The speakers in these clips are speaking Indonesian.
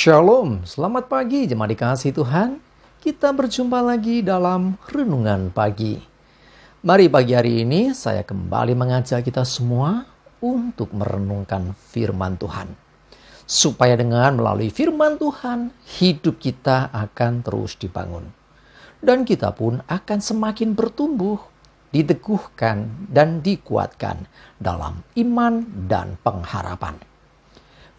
Shalom, selamat pagi jemaat dikasihi Tuhan. Kita berjumpa lagi dalam Renungan Pagi. Mari pagi hari ini saya kembali mengajak kita semua untuk merenungkan firman Tuhan. Supaya dengan melalui firman Tuhan, hidup kita akan terus dibangun. Dan kita pun akan semakin bertumbuh, diteguhkan dan dikuatkan dalam iman dan pengharapan.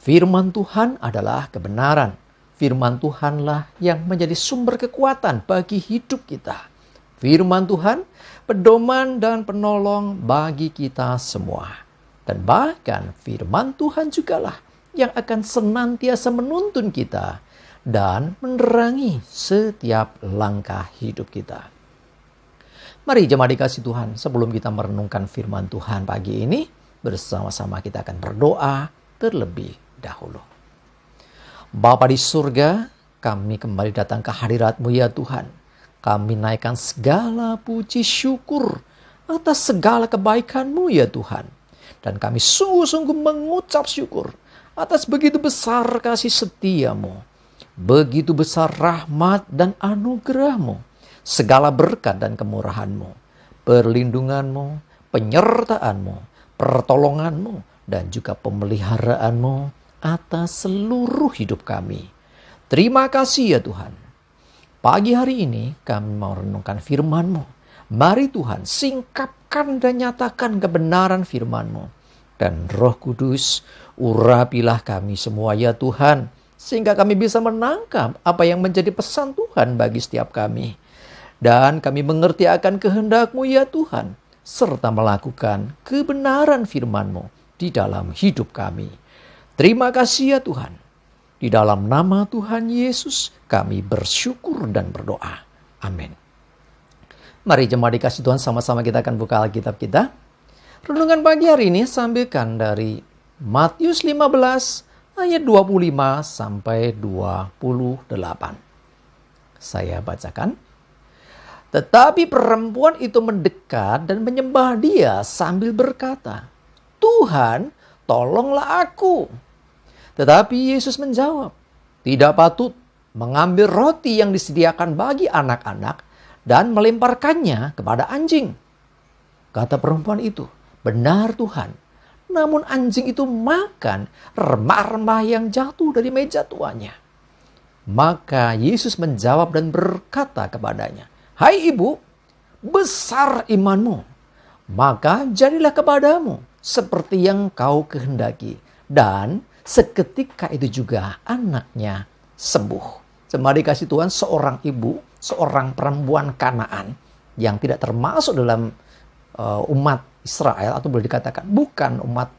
Firman Tuhan adalah kebenaran. Firman Tuhanlah yang menjadi sumber kekuatan bagi hidup kita. Firman Tuhan, pedoman dan penolong bagi kita semua. Dan bahkan firman Tuhan jugalah yang akan senantiasa menuntun kita dan menerangi setiap langkah hidup kita. Mari jemaat dikasihi Tuhan, sebelum kita merenungkan firman Tuhan pagi ini, bersama-sama kita akan berdoa terlebih dahulu. Bapa di surga, kami kembali datang ke hadirat-Mu ya Tuhan. Kami naikkan segala puji syukur atas segala kebaikan-Mu ya Tuhan. Dan kami sungguh-sungguh mengucap syukur atas begitu besar kasih setia-Mu. Begitu besar rahmat dan anugerah-Mu. Segala berkat dan kemurahan-Mu. Perlindungan-Mu, penyertaan-Mu, pertolongan-Mu, dan juga pemeliharaan-Mu atas seluruh hidup kami. Terima kasih ya Tuhan. Pagi hari ini kami mau renungkan firman-Mu. Mari Tuhan singkapkan dan nyatakan kebenaran firman-Mu. Dan Roh Kudus urapilah kami semua ya Tuhan. Sehingga kami bisa menangkap apa yang menjadi pesan Tuhan bagi setiap kami. Dan kami mengerti akan kehendak-Mu ya Tuhan. Serta melakukan kebenaran firman-Mu di dalam hidup kami. Terima kasih ya Tuhan. Di dalam nama Tuhan Yesus kami bersyukur dan berdoa. Amin. Mari jemaat dikasihi Tuhan, sama-sama kita akan buka Alkitab kita. Renungan pagi hari ini sambilkan dari Matius 15 ayat 25 sampai 28. Saya bacakan. Tetapi perempuan itu mendekat dan menyembah Dia sambil berkata, "Tuhan, tolonglah aku." Tetapi Yesus menjawab, "Tidak patut mengambil roti yang disediakan bagi anak-anak dan melemparkannya kepada anjing." Kata perempuan itu, "Benar Tuhan, namun anjing itu makan remah-remah yang jatuh dari meja tuannya." Maka Yesus menjawab dan berkata kepadanya, "Hai ibu, besar imanmu, maka jadilah kepadamu seperti yang kau kehendaki." Dan seketika itu juga anaknya sembuh. Jemaat dikasihi Tuhan, seorang ibu, seorang perempuan Kanaan yang tidak termasuk dalam umat Israel, atau boleh dikatakan bukan umat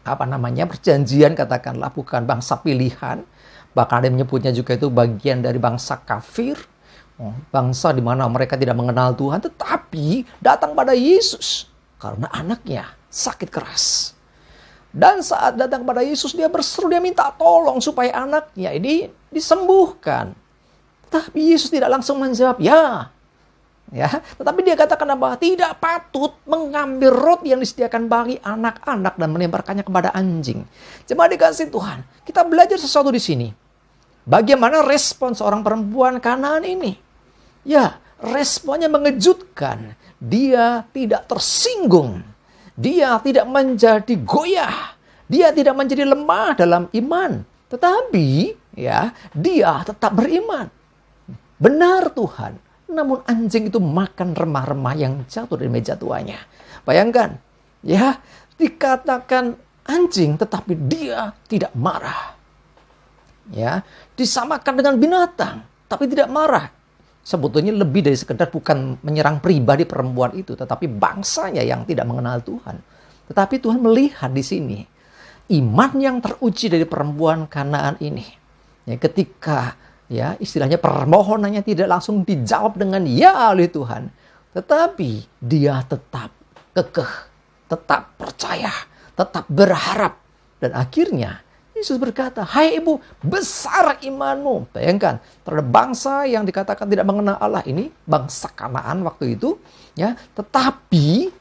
perjanjian, katakanlah bukan bangsa pilihan. Bahkan ada yang menyebutnya juga itu bagian dari bangsa kafir, bangsa di mana mereka tidak mengenal Tuhan, tetapi datang pada Yesus karena anaknya sakit keras. Dan saat datang kepada Yesus, dia berseru, dia minta tolong supaya anaknya ini disembuhkan. Tapi Yesus tidak langsung menjawab, ya. Tetapi dia katakan bahwa tidak patut mengambil roti yang disediakan bagi anak-anak dan melemparkannya kepada anjing. Jemaat dikasihi Tuhan, kita belajar sesuatu di sini. Bagaimana respon seorang perempuan Kanaan ini? Ya, responnya mengejutkan. Dia tidak tersinggung. Dia tidak menjadi goyah. Dia tidak menjadi lemah dalam iman. Tetapi dia tetap beriman. Benar Tuhan. Namun anjing itu makan remah-remah yang jatuh dari meja tuannya. Bayangkan. Dikatakan anjing tetapi dia tidak marah. Disamakan dengan binatang tapi tidak marah. Sebetulnya lebih dari sekedar bukan menyerang pribadi perempuan itu, tetapi bangsanya yang tidak mengenal Tuhan. Tetapi Tuhan melihat di sini iman yang teruji dari perempuan Kanaan ini. Ketika istilahnya permohonannya tidak langsung dijawab dengan ya oleh Tuhan, tetapi dia tetap kekeh, tetap percaya, tetap berharap, dan akhirnya Yesus berkata, "Hai ibu, besar imanmu." Bayangkan, terhadap bangsa yang dikatakan tidak mengenal Allah ini, bangsa Kanaan waktu itu, tetapi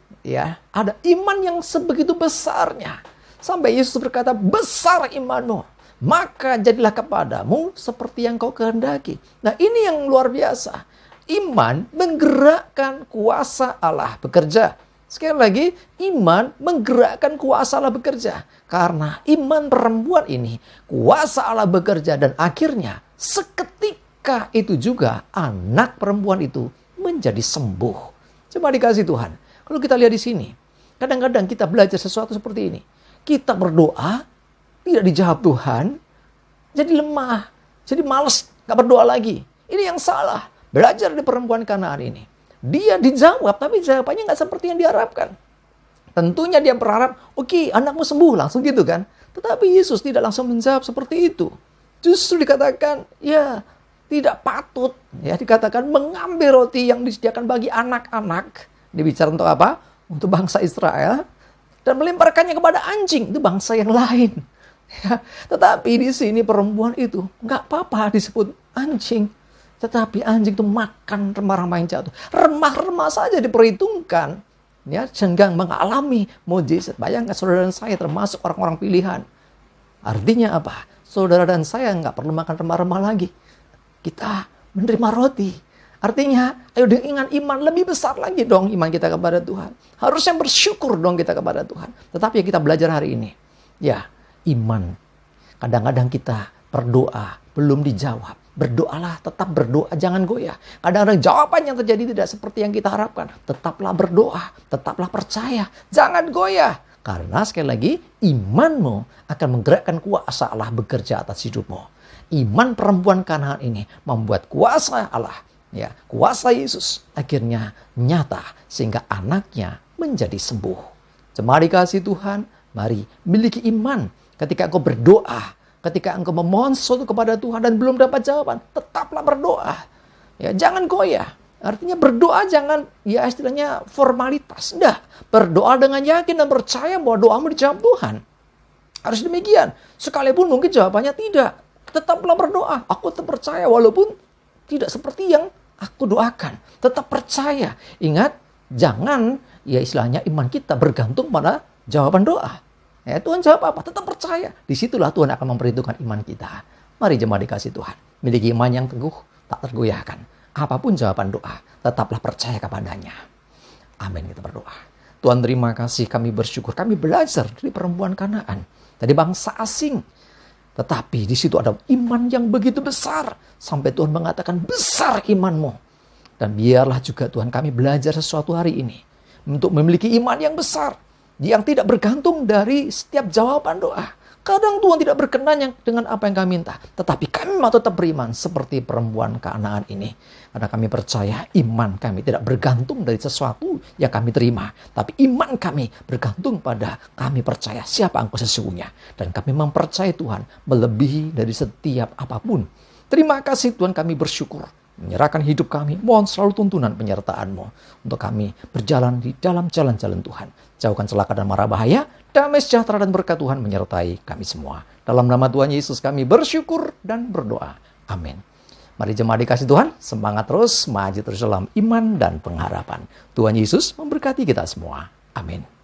ada iman yang sebegitu besarnya. Sampai Yesus berkata, "Besar imanmu." maka jadilah kepadamu seperti yang kau kehendaki. Nah, ini yang luar biasa. Iman menggerakkan kuasa Allah bekerja. Sekali lagi, iman menggerakkan kuasa Allah bekerja. Karena iman perempuan ini, kuasa Allah bekerja, dan akhirnya seketika itu juga anak perempuan itu menjadi sembuh. Coba dikasih Tuhan. Kalau kita lihat di sini, kadang-kadang kita belajar sesuatu seperti ini. Kita berdoa, tidak dijawab Tuhan, jadi lemah, jadi malas, gak berdoa lagi. Ini yang salah. Belajar di perempuan Kanaan ini. Dia dijawab, tapi jawabannya gak seperti yang diharapkan. Tentunya dia berharap, oke, anakmu sembuh, langsung gitu kan. Tetapi Yesus tidak langsung menjawab seperti itu. Justru dikatakan, ya tidak patut. Ya dikatakan mengambil roti yang disediakan bagi anak-anak. Dibicara untuk apa? Untuk bangsa Israel. Dan melemparkannya kepada anjing. Itu bangsa yang lain. Ya, tetapi di sini perempuan itu nggak apa-apa disebut anjing. Tetapi anjing itu makan remah-remah yang jatuh. Remah-remah saja diperhitungkan. Ya, sehingga mengalami mujizat. Bayangkan saudara dan saya termasuk orang-orang pilihan. Artinya apa? Saudara dan saya nggak perlu makan remah-remah lagi. Kita menerima roti. Artinya, ayo dengan iman lebih besar lagi dong iman kita kepada Tuhan. Harusnya bersyukur dong kita kepada Tuhan. Tetapi yang kita belajar hari ini, ya iman. Kadang-kadang kita berdoa, belum dijawab. Berdoalah, tetap berdoa, jangan goyah. Kadang-kadang jawaban yang terjadi tidak seperti yang kita harapkan. Tetaplah berdoa, tetaplah percaya, jangan goyah. Karena sekali lagi, imanmu akan menggerakkan kuasa Allah bekerja atas hidupmu. Iman perempuan Kanaan ini membuat kuasa Allah, ya, kuasa Yesus akhirnya nyata sehingga anaknya menjadi sembuh. Jemaat dikasihi Tuhan, mari miliki iman ketika engkau berdoa, ketika engkau memohon sesuatu kepada Tuhan dan belum dapat jawaban, tetaplah berdoa. Ya, jangan goyah. Artinya berdoa jangan ya istilahnya formalitas. Dah, berdoa dengan yakin dan percaya bahwa doamu dijawab Tuhan. Harus demikian. Sekalipun mungkin jawabannya tidak, tetaplah berdoa. Aku tetap percaya walaupun tidak seperti yang aku doakan. Tetap percaya. Ingat, jangan ya istilahnya iman kita bergantung pada jawaban doa. Ya, Tuhan jawab apa? Tetap percaya. Disitulah Tuhan akan memperhitungkan iman kita. Mari jemaat dikasih Tuhan. Miliki iman yang teguh, tak tergoyahkan. Apapun jawaban doa, tetaplah percaya kepadanya. Amin, kita berdoa. Tuhan terima kasih, kami bersyukur. Kami belajar dari perempuan Kanaan. Dari bangsa asing. Tetapi di situ ada iman yang begitu besar. Sampai Tuhan mengatakan besar imanmu. Dan biarlah juga Tuhan kami belajar sesuatu hari ini. Untuk memiliki iman yang besar. Yang tidak bergantung dari setiap jawaban doa. Kadang Tuhan tidak berkenan dengan apa yang kami minta. Tetapi kami mau tetap beriman seperti perempuan Kanaan ini. Karena kami percaya iman kami tidak bergantung dari sesuatu yang kami terima. Tapi iman kami bergantung pada kami percaya siapa Engkau sesungguhnya. Dan kami mempercayai Tuhan melebihi dari setiap apapun. Terima kasih Tuhan, kami bersyukur. Menyerahkan hidup kami, mohon selalu tuntunan penyertaan-Mu. Untuk kami berjalan di dalam jalan-jalan Tuhan. Jauhkan celaka dan mara bahaya, damai sejahtera dan berkat Tuhan menyertai kami semua. Dalam nama Tuhan Yesus kami bersyukur dan berdoa. Amin. Mari jemaat dikasih Tuhan, semangat terus, maju terus dalam iman dan pengharapan. Tuhan Yesus memberkati kita semua. Amin.